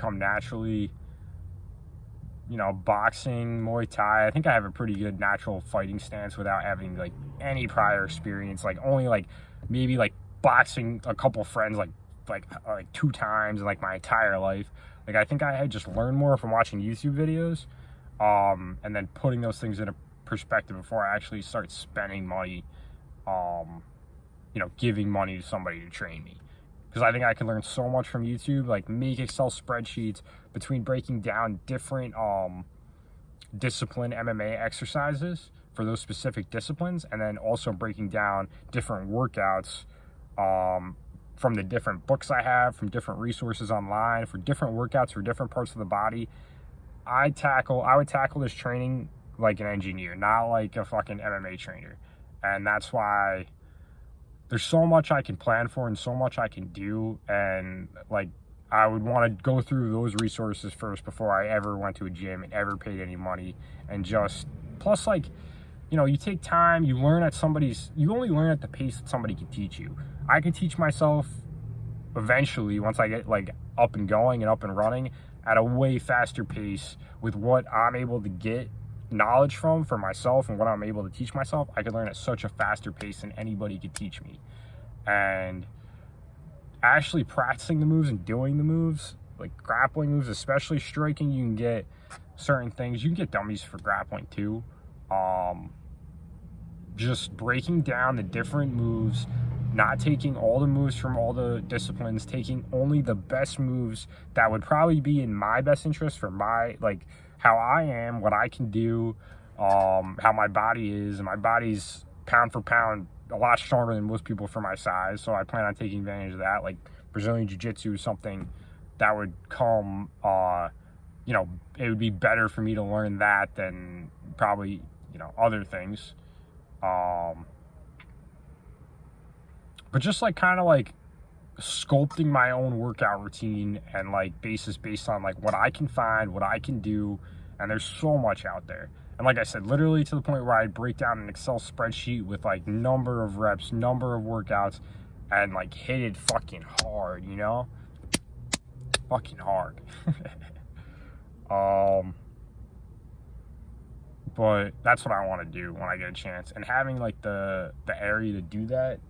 come naturally. You know, boxing, Muay Thai, I think I have a pretty good natural fighting stance without having like any prior experience. Like only like maybe like boxing a couple friends like 2 times in like my entire life. Like I think I had just learned more from watching YouTube videos, and then putting those things into perspective before I actually start spending money, you know, giving money to somebody to train me. Because I think I can learn so much from YouTube, like make Excel spreadsheets between breaking down different discipline MMA exercises for those specific disciplines, and then also breaking down different workouts from the different books I have, from different resources online, for different workouts for different parts of the body. I would tackle this training like an engineer, not like a fucking MMA trainer. And that's why there's so much I can plan for and so much I can do, and like I would want to go through those resources first before I ever went to a gym and ever paid any money. And just plus, like, you know, you take time, you learn at you only learn at the pace that somebody can teach you. I can teach myself eventually, once I get like up and going and up and running, at a way faster pace with what I'm able to get knowledge from for myself and what I'm able to teach myself. I could learn at such a faster pace than anybody could teach me. And actually practicing the moves and doing the moves, like grappling moves, especially striking, you can get certain things. You can get dummies for grappling too. Just breaking down the different moves, not taking all the moves from all the disciplines, taking only the best moves that would probably be in my best interest for my, like, how I am, what I can do, how my body is. And my body's pound for pound a lot stronger than most people for my size, so I plan on taking advantage of that. Like Brazilian Jiu-Jitsu is something that would come, you know, it would be better for me to learn that than probably, you know, other things. But just like kind of like sculpting my own workout routine and like based on like what I can find, what I can do. And there's so much out there. And like I said, literally to the point where I break down an Excel spreadsheet with like number of reps, number of workouts, and like hit it fucking hard, you know? Fucking hard. But that's what I want to do when I get a chance. And having like the area to do that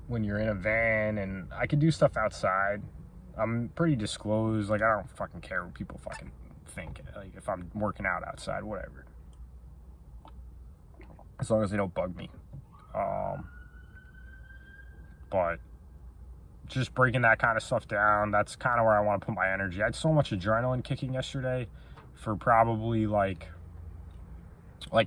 when you're in a van, and I can do stuff outside. I'm pretty disclosed. Like I don't fucking care what people fucking think. Like if I'm working out outside, whatever. As long as they don't bug me. But just breaking that kind of stuff down, that's kind of where I want to put my energy. I had so much adrenaline kicking yesterday for probably like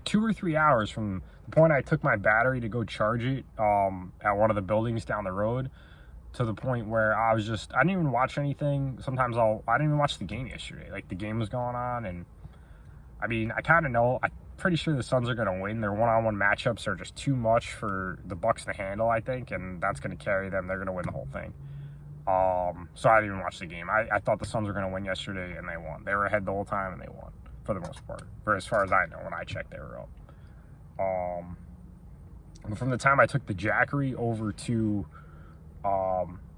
2 or 3 hours from the point I took my battery to go charge it at one of the buildings down the road to the point where I didn't even watch anything. Sometimes I didn't even watch the game yesterday. Like the game was going on, and I mean, I kind of know, I'm pretty sure the Suns are going to win. Their one-on-one matchups are just too much for the Bucks to handle, I think, and that's going to carry them. They're going to win the whole thing. So I didn't even watch the game. I thought the Suns were going to win yesterday, and they won. They were ahead the whole time, and they won, for the most part. For as far as I know, when I checked, they were up. But from the time I took the Jackery over to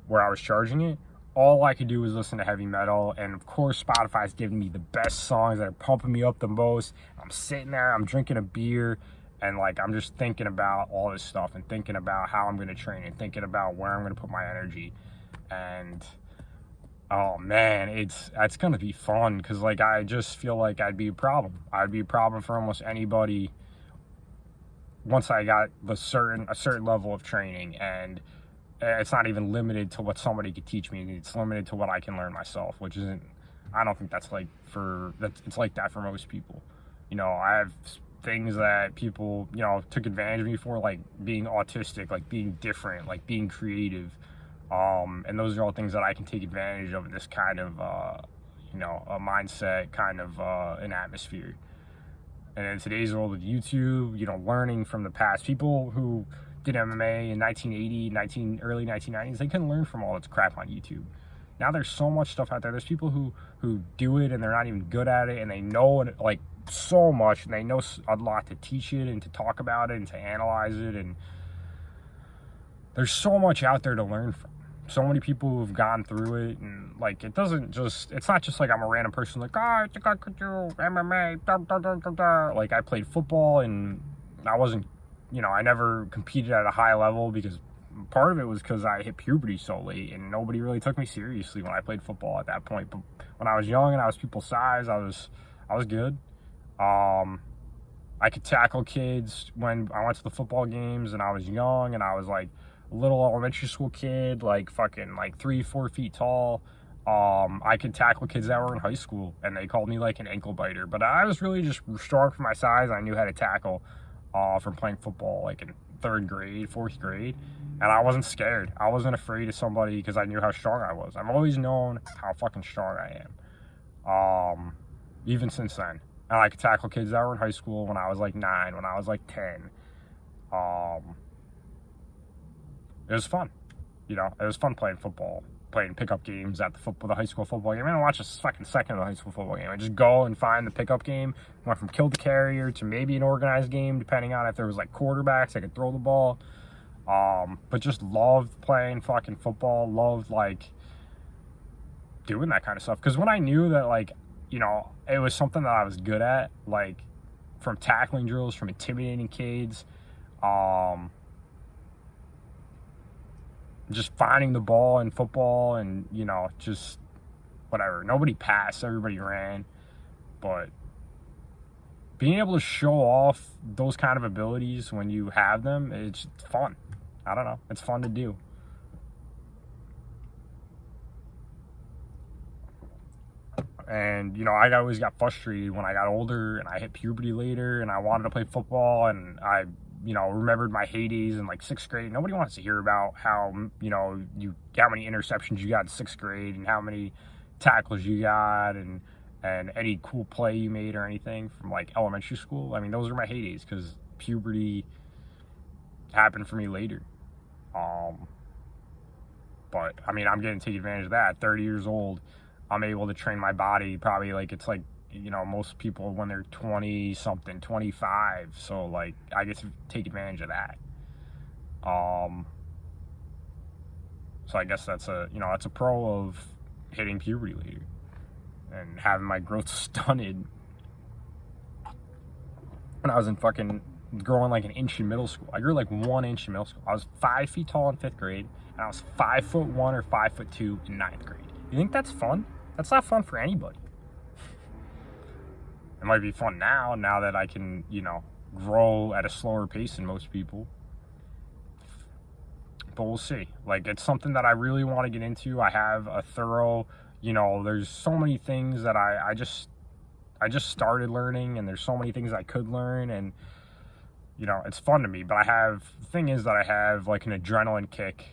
where I was charging it, all I could do was listen to heavy metal. And of course, Spotify's giving me the best songs that are pumping me up the most. I'm sitting there, I'm drinking a beer, and like I'm just thinking about all this stuff and thinking about how I'm going to train and thinking about where I'm going to put my energy. And oh man, that's going to be fun, because like I just feel like I'd be a problem. I'd be a problem for almost anybody once I got a certain level of training. And it's not even limited to what somebody could teach me. It's limited to what I can learn myself, which isn't, I don't think that's like it's like that for most people. You know, I have things that people, you know, took advantage of me for, like being autistic, like being different, like being creative. And those are all things that I can take advantage of in this kind of, you know, a mindset, kind of an atmosphere. And in today's world with YouTube, you know, learning from the past, people who did MMA in 1980, early 1990s, they couldn't learn from all this crap on YouTube. Now there's so much stuff out there. There's people who do it and they're not even good at it, and they know it like so much, and they know a lot to teach it and to talk about it and to analyze it. And there's so much out there to learn from. so many people who've gone through it, and like it's not just like I'm a random person like, I think I could do MMA, da, da, da, da, da. Like I played football and I wasn't, I never competed at a high level because part of it was because I hit puberty so late and nobody really took me seriously when I played football at that point. But when I was young and I was people's size, I was good. I could tackle kids when I went to the football games and I was young and I was like a little elementary school kid, like fucking like 3-4 feet tall. I could tackle kids that were in high school and they called me like an ankle biter, but I was really just strong for my size. I knew how to tackle from playing football like in 3rd grade, 4th grade, and I wasn't scared. I wasn't afraid of somebody because I knew how strong I was. I've always known how fucking strong I am, even since then. And I could tackle kids that were in high school when I was like 9, when I was like 10. It was fun. It was fun playing football, playing pickup games at the high school football game. I didn't watch a fucking second of the high school football game. I just go and find the pickup game. Went from kill the carrier to maybe an organized game, depending on if there was like quarterbacks, I could throw the ball. But just loved playing fucking football, loved like doing that kind of stuff. Because when I knew that like, it was something that I was good at, like from tackling drills, from intimidating kids, just finding the ball in football and, just whatever. Nobody passed, everybody ran. But being able to show off those kind of abilities when you have them, it's fun. I don't know. It's fun to do. And, I always got frustrated when I got older and I hit puberty later and I wanted to play football and I remembered my heydays in like 6th grade. Nobody wants to hear about how, how many interceptions you got in 6th grade and how many tackles you got and any cool play you made or anything from like elementary school. I mean, those are my heydays because puberty happened for me later. But I mean, I'm getting to take advantage of that. 30 years old, I'm able to train my body probably like it's like, most people when they're 20 something, 25. So like I get to take advantage of that. So I guess that's a pro of hitting puberty later and having my growth stunted when I was in fucking growing like an inch in middle school. I grew like 1 inch in middle school. I was 5 feet tall in 5th grade and I was 5'1" or 5'2" in 9th grade. You think that's fun? That's not fun for anybody. It might be fun now that I can, grow at a slower pace than most people. But we'll see. Like, it's something that I really want to get into. I have a thorough, there's so many things that I just started learning, and there's so many things I could learn, and, it's fun to me. But the thing is that I have, like, an adrenaline kick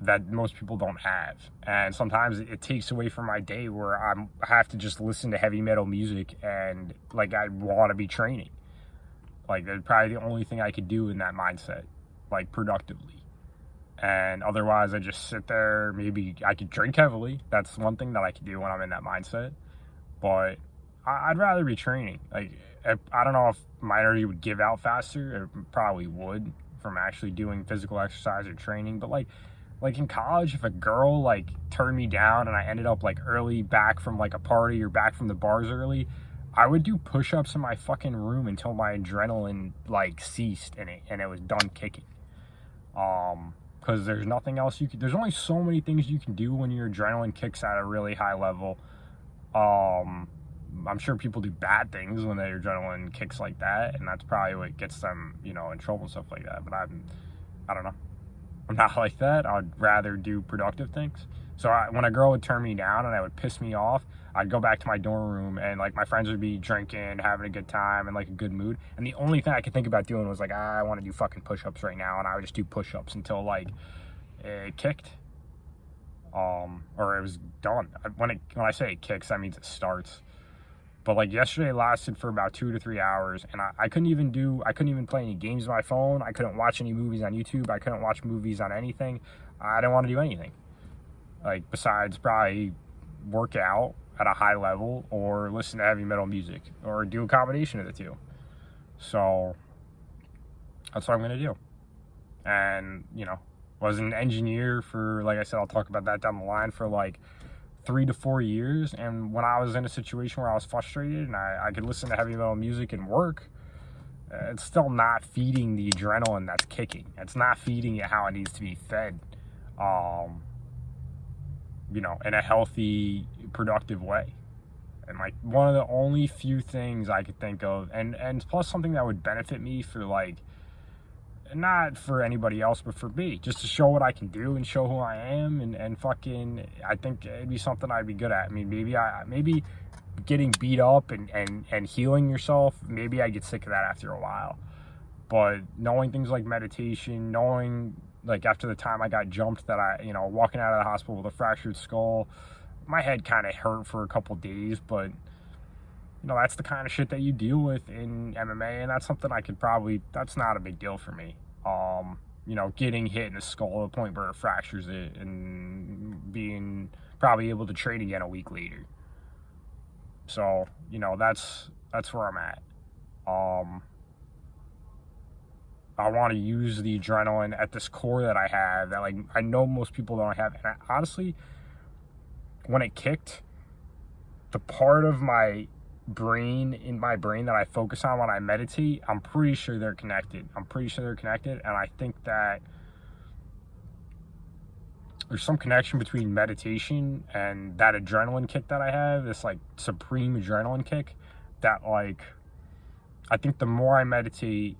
that most people don't have, and sometimes it takes away from my day where I have to just listen to heavy metal music and like I want to be training. Like that's probably the only thing I could do in that mindset, like productively. And otherwise, I just sit there. Maybe I could drink heavily. That's one thing that I could do when I'm in that mindset. But I'd rather be training. Like I don't know if my energy would give out faster. It probably would from actually doing physical exercise or training. But like in college, if a girl like turned me down and I ended up like early back from like a party or back from the bars early, I would do push-ups in my fucking room until my adrenaline like ceased and it was done kicking. Because there's nothing else there's only so many things you can do when your adrenaline kicks at a really high level. I'm sure people do bad things when their adrenaline kicks like that, and that's probably what gets them, in trouble and stuff like that. But I don't know. I'm not like that. I'd rather do productive things. So when a girl would turn me down and it would piss me off, I'd go back to my dorm room and like my friends would be drinking, having a good time and like a good mood. And the only thing I could think about doing was like, I want to do fucking push-ups right now. And I would just do push-ups until like it kicked. Or it was done. When I say it kicks, that means it starts. But like yesterday lasted for about 2 to 3 hours, and I couldn't even play any games on my phone. I couldn't watch any movies on YouTube. I couldn't watch movies on anything. I didn't want to do anything. Like besides probably work out at a high level or listen to heavy metal music or do a combination of the two. So that's what I'm gonna do. And Was an engineer for, like I said, I'll talk about that down the line, for like 3 to 4 years. And when I was in a situation where I was frustrated and I could listen to heavy metal music and work, it's still not feeding the adrenaline that's kicking. It's not feeding it how it needs to be fed, you know, in a healthy, productive way. And like one of the only few things I could think of, and plus something that would benefit me for like, not for anybody else, but for me, just to show what I can do and show who I am, and fucking, I think it'd be something I'd be good at. I mean, maybe getting beat up and healing yourself, maybe I get sick of that after a while. But knowing things like meditation, knowing like after the time I got jumped that I, you know, walking out of the hospital with a fractured skull, my head kind of hurt for a couple days, but you know, that's the kind of shit that you deal with in MMA, and that's something I could probably, that's not a big deal for me. You know, getting hit in the skull to the point where it fractures it and being probably able to train again a week later. So, you know, that's where I'm at. I want to use the adrenaline at this core that I have, that like I know most people don't have. And honestly, when it kicked, the part of my brain that I focus on when I meditate, I'm pretty sure they're connected. And I think that there's some connection between meditation and that adrenaline kick that I have, this like supreme adrenaline kick, that like, I think the more I meditate,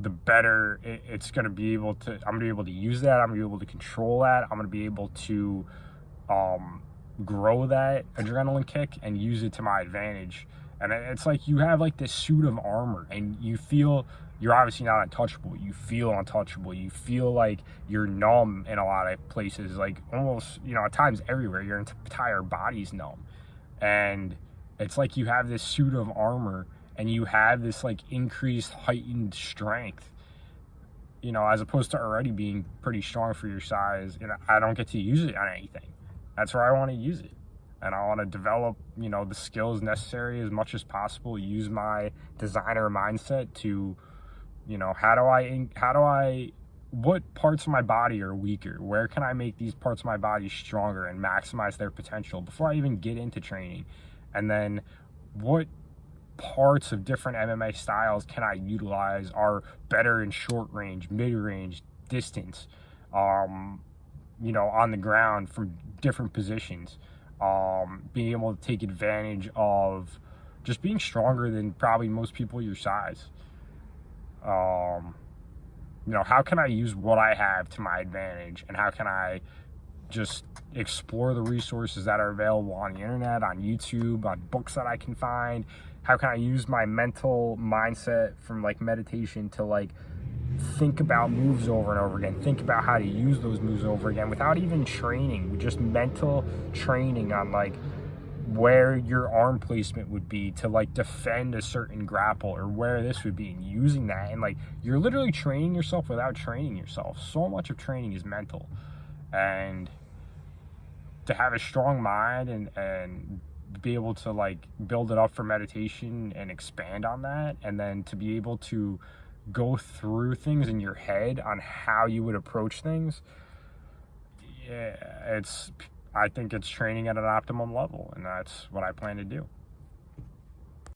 the better it's going to be able to, I'm going to be able to use that. I'm going to be able to control that. I'm going to be able to grow that adrenaline kick and use it to my advantage. And it's like you have like this suit of armor, and you feel, you're obviously not untouchable. You feel untouchable. You feel like you're numb in a lot of places, like almost, you know, at times everywhere. Your entire body's numb. And it's like you have this suit of armor, and you have this like increased heightened strength, you know, as opposed to already being pretty strong for your size. And I don't get to use it on anything. That's where I want to use it. And I want to develop, you know, the skills necessary as much as possible, use my designer mindset to, you know, what parts of my body are weaker? Where can I make these parts of my body stronger and maximize their potential before I even get into training? And then what parts of different MMA styles can I utilize are better in short range, mid range, distance, you know, on the ground from different positions, being able to take advantage of just being stronger than probably most people your size. You know, how can I use what I have to my advantage, and how can I just explore the resources that are available on the internet, on YouTube, on books that I can find? How can I use my mental mindset from like meditation to like think about moves over and over again, think about how to use those moves over again without even training, just mental training on like where your arm placement would be to like defend a certain grapple, or where this would be, and using that. And like, you're literally training yourself without training yourself. So much of training is mental. And to have a strong mind and be able to like build it up for meditation and expand on that, and then to be able to go through things in your head on how you would approach things, yeah, I think it's training at an optimum level, and that's what I plan to do.